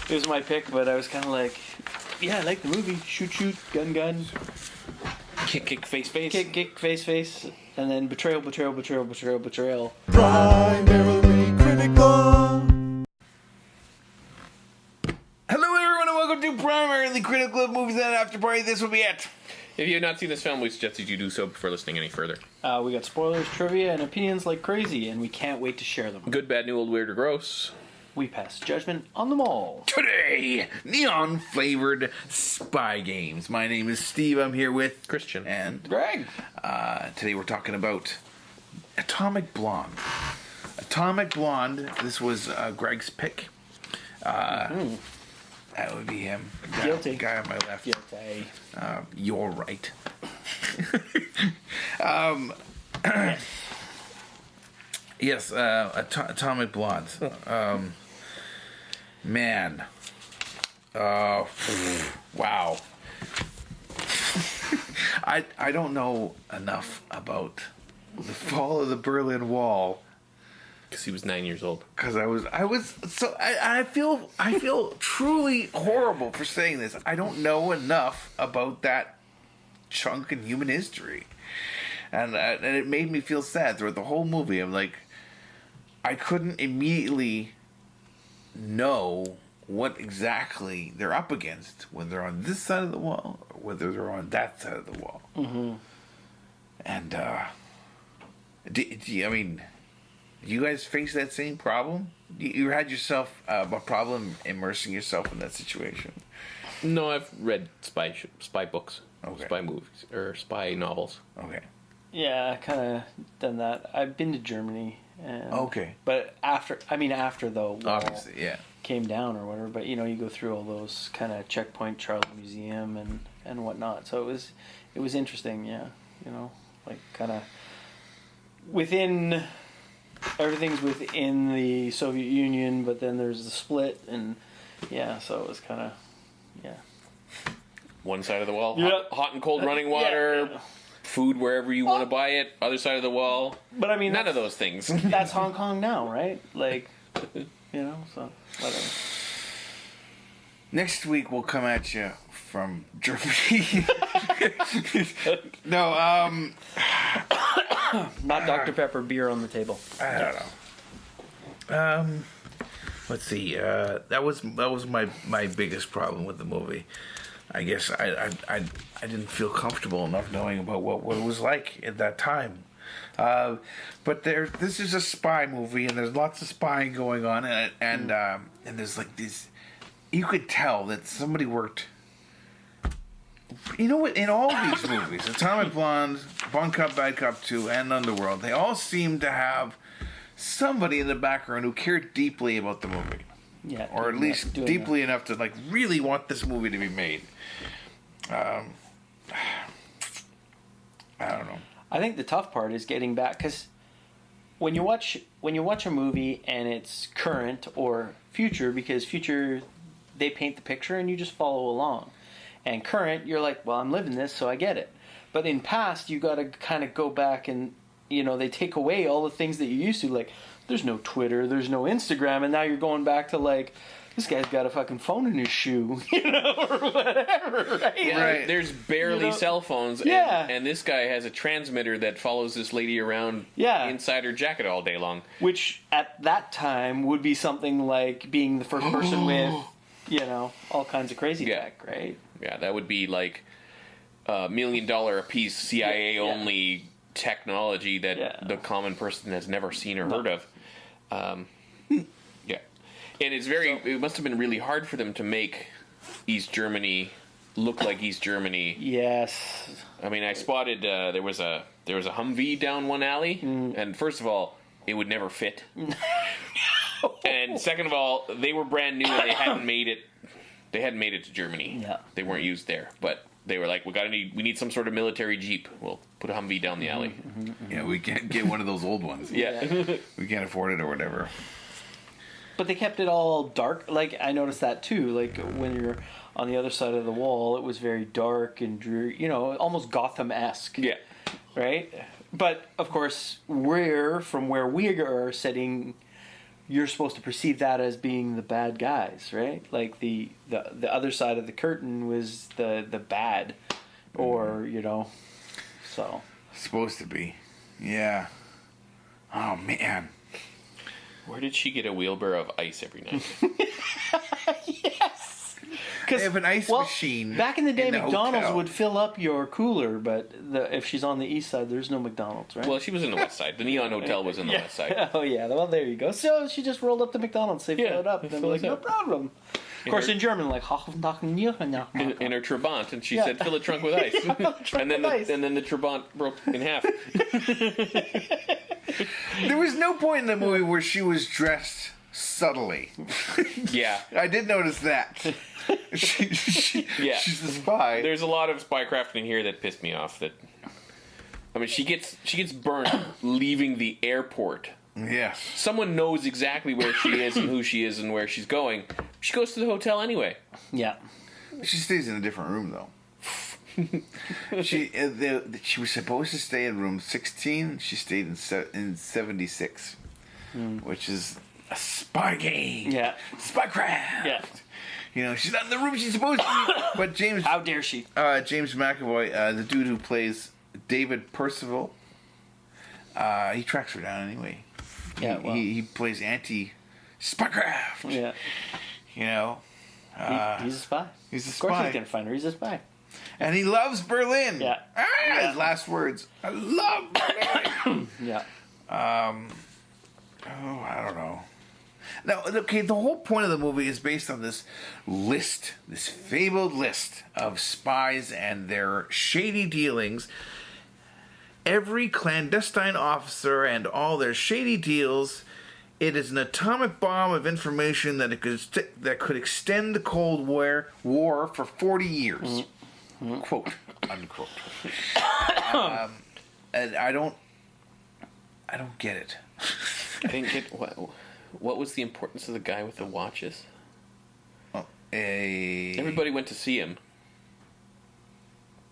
It was my pick, but I was kind of like, yeah, I like the movie. Shoot, shoot, gun, gun. Kick, face, face. Kick, face. And then betrayal. Primarily critical. Hello, everyone, and welcome to Primarily Critical of Movies and After Party. This will be it. If you have not seen this film, we suggest that you do so before listening any further. We got spoilers, trivia, and opinions like crazy, and we can't wait to share them. Good, bad, new, old, weird, or gross. We pass judgment on them all. Today, neon-flavored spy games. My name is Steve. I'm here with Christian. And Greg. today we're talking about Atomic Blonde. Atomic Blonde, this was Greg's pick. That would be him. Guilty. Guy on my left. Guilty. You're right. Yes, Atomic Blonde. Man. Wow. I don't know enough about the fall of the Berlin Wall. Because he was 9 years old. Because I feel truly horrible for saying this. I don't know enough about that chunk in human history, and it made me feel sad throughout the whole movie. I'm like, I couldn't immediately know what exactly they're up against when they're on this side of the wall or whether they're on that side of the wall. Mm-hmm. And do you guys face that same problem? You had yourself a problem immersing yourself in that situation? No, I've read spy books. Okay. Spy movies. Or spy novels. Okay. Yeah, I kind of done that. I've been to Germany. And, Okay. But after the wall Obviously, yeah. came down or whatever, but you go through all those kind of checkpoint, Charles Museum and whatnot. So it was interesting, yeah. Like kind of within... Everything's within the Soviet Union, but then there's the split, and yeah, so it was kind of, yeah. One side of the wall, Yeah. hot and cold running water, Yeah. food wherever you want to buy it, other side of the wall. But I mean, none of those things. That's Hong Kong now, right? Like, so whatever. Next week we'll come at you from Germany. No, Not Dr. Pepper beer on the table. I don't know. Let's see. That was my biggest problem with the movie. I guess I didn't feel comfortable enough knowing about what it was like at that time. But this is a spy movie, and there's lots of spying going on, and there's like these. You could tell that somebody worked. You know what? In all these movies, Atomic Blonde, Bon Cop, Bad Cop 2, and Underworld, they all seem to have somebody in the background who cared deeply about the movie. Yeah. Or at least deeply enough to really want this movie to be made. I don't know. I think the tough part is getting back, because when you watch a movie and it's current or future, because future they paint the picture and you just follow along. And current, you're like, well, I'm living this, so I get it. But in past, you got to kind of go back and, they take away all the things that you used to. Like, there's no Twitter, there's no Instagram, and now you're going back to, like, this guy's got a fucking phone in his shoe, or whatever, right? Yeah, Right. There's barely cell phones, and this guy has a transmitter that follows this lady around inside her jacket all day long. Which, at that time, would be something like being the first person with, all kinds of crazy tech, right? Yeah, that would be like $1 million a piece CIA only technology that the common person has never seen or heard of. Yeah, and it must have been really hard for them to make East Germany look like East Germany. Yes. I mean, I spotted there was a Humvee down one alley, and first of all, it would never fit. And second of all, they were brand new and they hadn't made it. They hadn't made it to Germany. Yeah. They weren't used there, but they were like, we need some sort of military jeep. We'll put a Humvee down the alley. Yeah, we can't get one of those old ones. Yeah. We can't afford it or whatever. But they kept it all dark. Like, I noticed that too. Like, when you're on the other side of the wall, it was very dark and dreary, almost Gotham-esque. Yeah. Right? But, of course, from where we are sitting, you're supposed to perceive that as being the bad guys, right? Like the other side of the curtain was the bad, or so. Supposed to be, yeah. Oh man. Where did she get a wheelbarrow of ice every night? Yes. They have an ice machine. Back in the day, in the McDonald's hotel. would fill up your cooler, but if she's on the east side, there's no McDonald's, right? Well, she was in the west side. The Neon Hotel was in the west side. Oh yeah, well there you go. So she just rolled up to McDonald's, they fill it up, and then fill like, it no up. problem. Of course, in German, like In her Trabant, and she said, "Fill a trunk with ice." and then the Trabant broke in half. There was no point in the movie where she was dressed subtly. Yeah, I did notice that. Yeah. She's a spy. there's a lot of spycraft in here that pissed me off. She gets burnt leaving the airport. Yes. Someone knows exactly where she is and who she is and where she's going. She goes to the hotel anyway. Yeah. She stays in a different room though. She was supposed to stay in room 16. She stayed in 76, which is a spy game. Yeah. Spycraft. Yeah. She's not in the room she's supposed to be. But James, How dare she? James McAvoy, the dude who plays David Percival, he tracks her down anyway. Yeah, well. He plays anti-spycraft. Yeah. He's a spy. He's a Of course spy. he's gonna find her. He's a spy. And he loves Berlin. Yeah. His last words. I love Berlin. Yeah. I don't know. Now, okay, the whole point of the movie is based on this list, this fabled list of spies and their shady dealings. Every clandestine officer and all their shady deals. It is an atomic bomb of information that could extend the Cold War for 40 years. Quote, unquote. And I don't get it. I didn't get what was the importance of the guy with the watches? Everybody went to see him.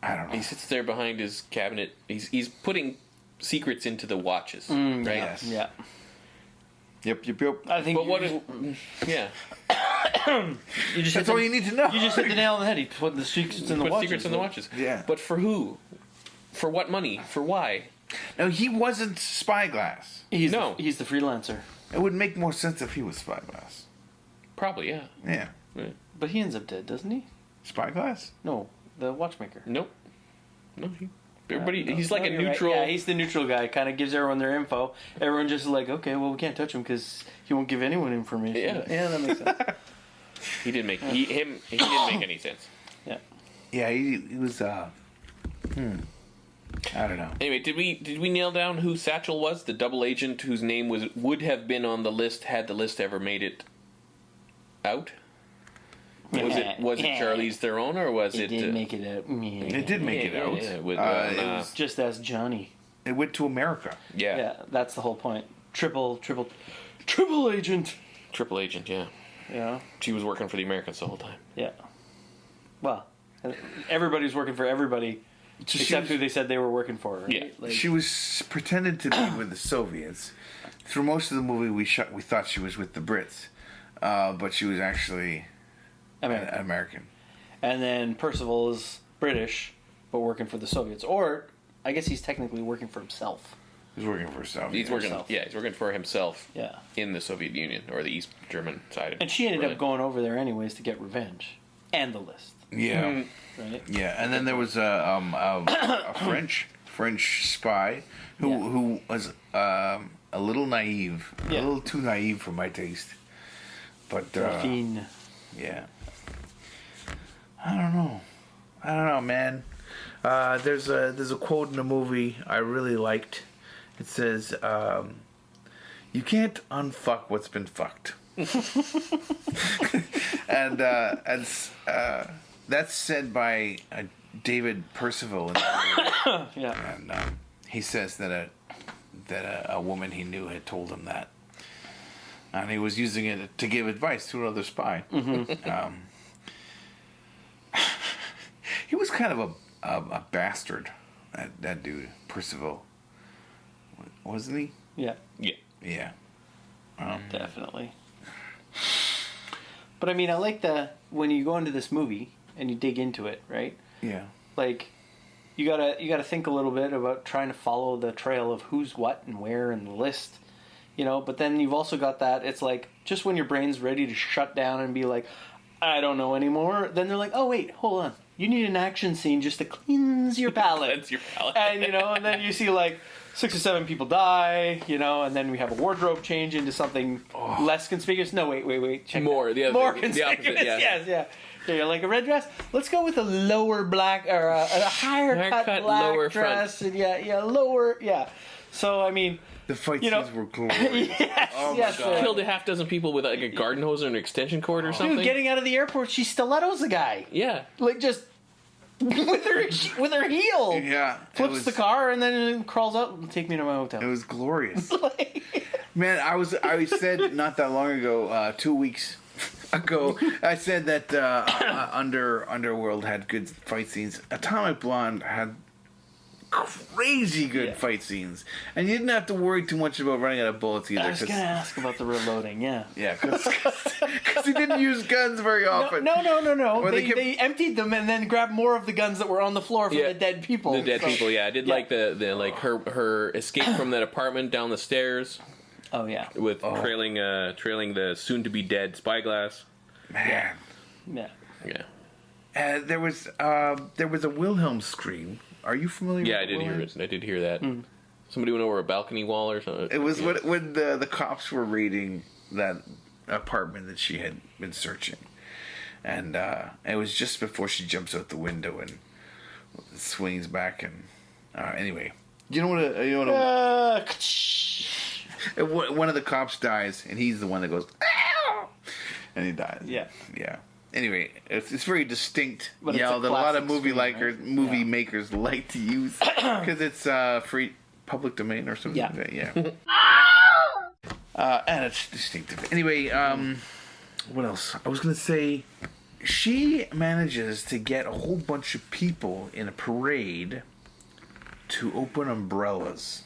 I don't know. He sits there behind his cabinet. He's putting secrets into the watches, right? Yes. Yeah. Yep. I think. But yeah. You just That's all you need to know. You just hit the nail on the head. He put the secrets in the Put watches. secrets in the watches. Yeah. But for who? For what money? For why? No, he wasn't Spyglass. He's No. he's the freelancer. It would make more sense if he was Spyglass. Probably, yeah. Yeah. But he ends up dead, doesn't he? Spyglass? No, the watchmaker. Nope. No, everybody. No, he's like a you're right. neutral. Yeah, he's the neutral guy. Kind of gives everyone their info. Everyone just like, okay, well, we can't touch him because he won't give anyone information. Yeah. That makes sense. He didn't make he didn't make any sense. Yeah. Yeah, he was. I don't know. Anyway, did we nail down who Satchel was? The double agent whose name would have been on the list had the list ever made it out? Was it Charlize Theron or was it? It did make it out. It did make it out. Yeah, It was just as Johnny. It went to America. yeah. Yeah, that's the whole point. Triple agent. Triple agent. Yeah, Yeah. she was working for the Americans the whole time. Yeah. Well, everybody's working for everybody So except who they said they were working for. Right? Yeah. Like, She was pretended to be with the Soviets. Through most of the movie, we thought she was with the Brits, but she was actually American. And then Percival is British, but working for the Soviets. Or, I guess he's technically working for himself. He's working for himself. He's working. himself. Yeah, he's working for himself. Yeah. In the Soviet Union or the East German side of it. And she ended Berlin. up going over there anyways to get revenge. And the list. Yeah. Right? Yeah, and then there was a French spy who was a little naive, a little too naive for my taste. But Delphine. yeah, I don't know, man. There's a quote in the movie I really liked. It says, "You can't unfuck what's been fucked," and that's said by David Percival. Yeah. And he says that a woman he knew had told him that, and he was using it to give advice to another spy. Mm-hmm. He was kind of a bastard. That dude Percival, wasn't he? Yeah. Yeah. Yeah. Definitely. But I mean, I like when you go into this movie and you dig into it, right? Yeah. Like, you gotta think a little bit about trying to follow the trail of who's what and where and the list, But then you've also got that. It's like just when your brain's ready to shut down and be like, I don't know anymore. Then they're like, oh wait, hold on. You need an action scene just to cleanse your palate. Cleanse your palate. And and then you see like 6 or 7 people die, and then we have a wardrobe change into something less conspicuous. No, wait. Check More, that. the other More thing, conspicuous. the opposite, yeah. Yes. Yeah, like a red dress. Let's go with a lower black or a higher cut black lower dress. front. And lower. Yeah. So I mean, The fight scenes were glorious. yes, Oh my yes, God. Killed a half dozen people with like a garden hose or an extension cord or something. Dude, getting out of the airport, she stilettos a guy. Yeah. Like just with her heel. Yeah. Flips the car and then crawls out. Take me to my hotel. It was glorious. Man, I said not that long ago, 2 weeks ago, I said that Underworld had good fight scenes. Atomic Blonde had crazy good fight scenes, and you didn't have to worry too much about running out of bullets either. I was gonna ask about the reloading. Yeah. Yeah, because he didn't use guns very often. No. Or They emptied them and then grabbed more of the guns that were on the floor from the dead people. The dead people, yeah. I did like the like her escape from that apartment down the stairs. Oh yeah. With trailing the soon to be dead spyglass. Man. Yeah. Yeah. There was a Wilhelm scream. Are you familiar? Yeah, with I did hear Wilhelm? it. I did hear that. Somebody went over a balcony wall or something. It was when the cops were raiding that apartment that she had been searching, and it was just before she jumps out the window and swings back. And anyway, one of the cops dies, and he's the one that goes, "Ow!" and he dies. Yeah. Anyway, it's very distinct But it's yell a that a lot of classic movie scream, makers like to use because it's free public domain or something Yeah. like that. Yeah. And it's distinctive. Anyway, what else? I was going to say, she manages to get a whole bunch of people in a parade to open umbrellas.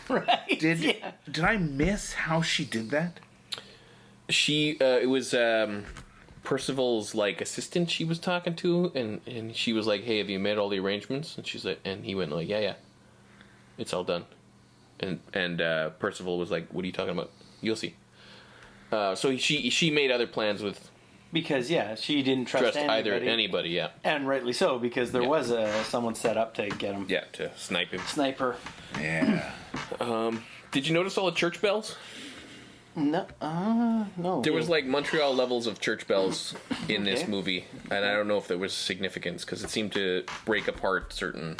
Right. Did I miss how she did that? She it was Percival's like assistant she was talking to, and she was like, "Hey, have you made all the arrangements?" And she's like, and he went like, "Yeah, it's all done." And Percival was like, "What are you talking about? You'll see." So she made other plans with Because she didn't trust anybody, yeah, and rightly so, because there was someone set up to get him. yeah, to snipe him. Sniper. Yeah. Did you notice all the church bells? No. No. There was like Montreal levels of church bells in this Okay. movie, and I don't know if there was significance because it seemed to break apart certain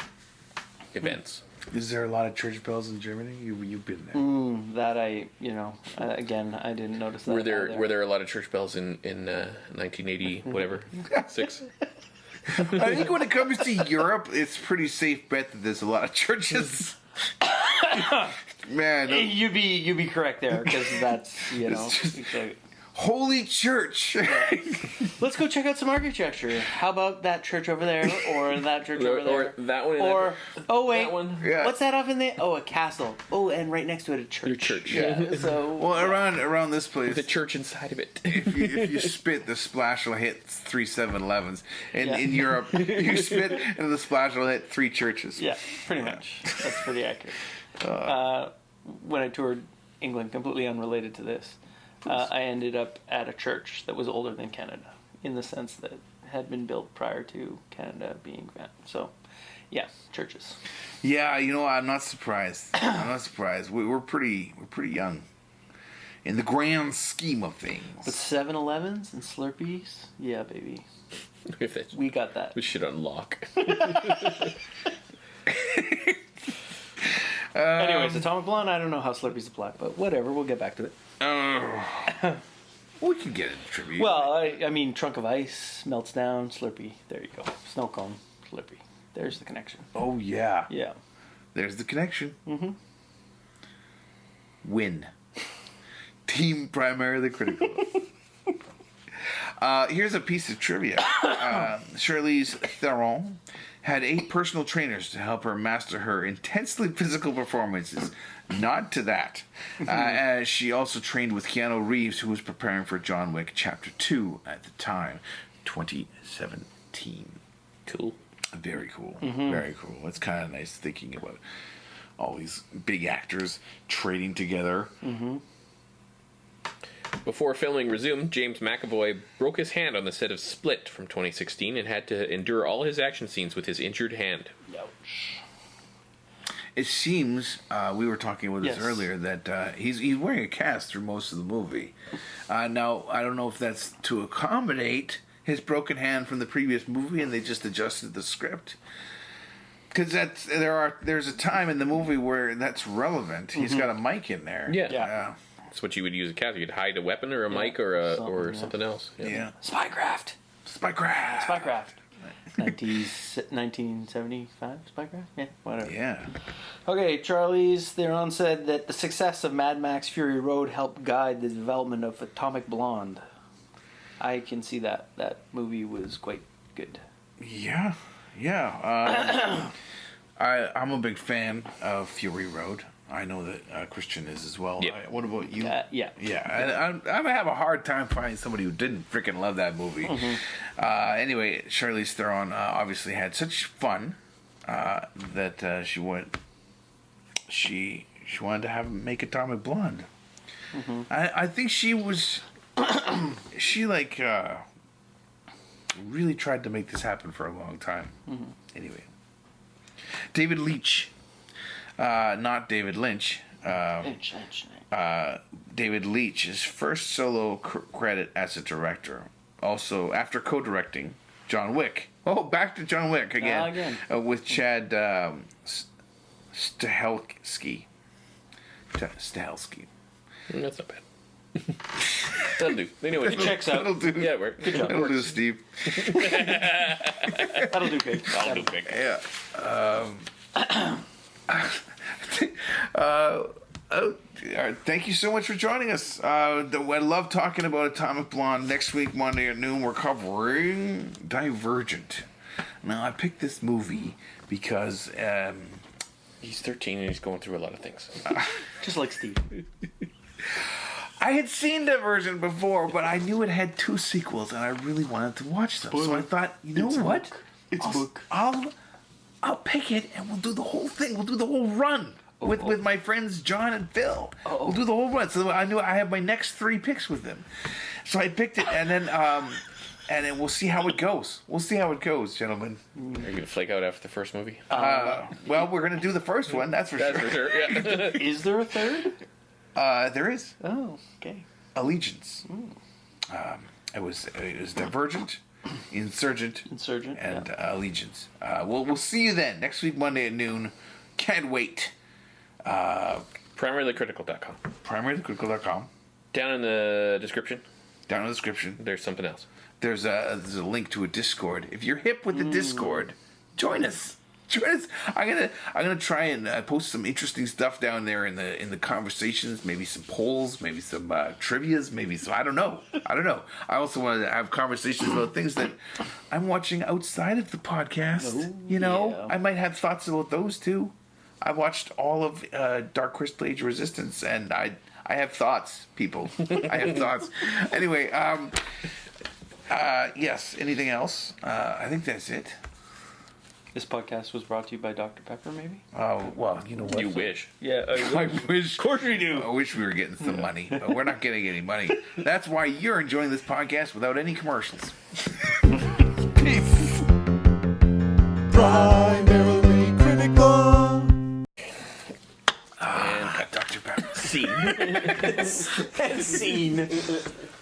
events. Is there a lot of church bells in Germany? You've been there. that again, I didn't notice that. Were there either. were there a lot of church bells in 1980 whatever 6? I think when it comes to Europe, it's pretty safe bet that there's a lot of churches. Man, You'd be correct there, because that's It's just- exactly. Holy Church. Let's go check out some architecture. How about that church over there, or that church over there, Or that one, or oh wait, that one. Yeah. what's that off in there? Oh, a castle. Oh, and right next to it, a church. Your church. Yeah. So Well, around this place, The church inside of it. if you spit, the splash will hit 3 7-Elevens. And Yeah. in Europe, you spit, and the splash will hit 3 churches. yeah, pretty much. That's pretty accurate. When I toured England, completely unrelated to this, I ended up at a church that was older than Canada, in the sense that it had been built prior to Canada being found. So, yeah, churches. Yeah, I'm not surprised. I'm not surprised. We're pretty young in the grand scheme of things. But 7-Elevens and Slurpees, yeah, baby, If that we got that. we should unlock. Anyways, Atomic Blonde, I don't know how Slurpees apply, but whatever, we'll get back to it. We can get into trivia. Well, I mean, Trunk of Ice melts down, Slurpee, there you go. Snow Cone, Slurpee. There's the connection. oh yeah, Yeah. there's the connection. Mm-hmm. Win. Team primarily critical. Here's a piece of trivia. Charlize Theron had 8 personal trainers to help her master her intensely physical performances. Nod to that. As she also trained with Keanu Reeves, who was preparing for John Wick Chapter 2 at the time, 2017. Cool. Very cool. Very cool. It's kind of nice thinking about all these big actors training together. Before filming resumed, James McAvoy broke his hand on the set of Split from 2016 and had to endure all his action scenes with his injured hand. Ouch. It seems, we were talking about this Yes. earlier, that he's wearing a cast through most of the movie. Now, I don't know if that's to accommodate his broken hand from the previous movie and they just adjusted the script. Because there's a time in the movie where that's relevant. He's got a mic in there. Yeah. That's what you would use a cast. You'd hide a weapon or a mic or something else. Yeah. Spycraft. Spycraft. 1975 Spycraft? Yeah, whatever. Yeah. Okay, Charlie's Theron said that the success of Mad Max Fury Road helped guide the development of Atomic Blonde. I can see that. That movie was quite good. Yeah. I'm a big fan of Fury Road. I know that Christian is as well. Yeah. What about you? Yeah. Yeah, I have a hard time finding somebody who didn't freaking love that movie. Anyway, Charlize Theron obviously had such fun that she wanted to make Atomic Blonde. I think she was she really tried to make this happen for a long time. Anyway, David Leitch. Not David Lynch. David Leitch's first solo credit as a director. Also, after co-directing John Wick. Oh, back to John Wick again. With Chad Stahelski. That's not bad. That'll do. They know what It checks out. That'll do. Yeah, it worked. Good job. That'll do, Steve. That'll do good. That'll do big. Yeah. Thank you so much for joining us. I love talking about Atomic Blonde. Next week, Monday at noon, we're covering Divergent. Now, I picked this movie because He's 13 and he's going through a lot of things. Just like Steve. I had seen Divergent before, but I knew it had 2 sequels, and I really wanted to watch them. So I thought, you know what? It's a book. I'll pick it, and we'll do the whole thing. We'll do the whole run with my friends John and Phil. We'll do the whole run. So I knew I have my next 3 picks with them. So I picked it, and then we'll see how it goes. We'll see how it goes, gentlemen. Are you going to flake out after the first movie? Well, we're going to do the first one, that's for sure. That's for sure, yeah. Is there a third? There is. Oh, okay. Allegiance. It was Divergent, Insurgent, and Allegiance. We'll see you then next week, Monday at noon. Can't wait. PrimaryTheCritical.com. PrimaryTheCritical.com. Down in the description, Down in the description, there's something else. there's a link to a Discord. If you're hip with the Discord, join us. I'm gonna try and post some interesting stuff down there in the conversations. Maybe some polls, maybe some trivia's, maybe some. I don't know. I also want to have conversations about things that I'm watching outside of the podcast. I might have thoughts about those too. I watched all of Dark Crystal Age Resistance, and I have thoughts, people. I have thoughts. Anyway, yes. Anything else? I think that's it. This podcast was brought to you by Dr. Pepper, maybe? Oh, well, you know what? You wish. Yeah. I wish. Of course we do. I wish we were getting some money, but we're not getting any money. That's why you're enjoying this podcast without any commercials. Peace. Primarily critical. And Dr. Pepper. scene. Scene.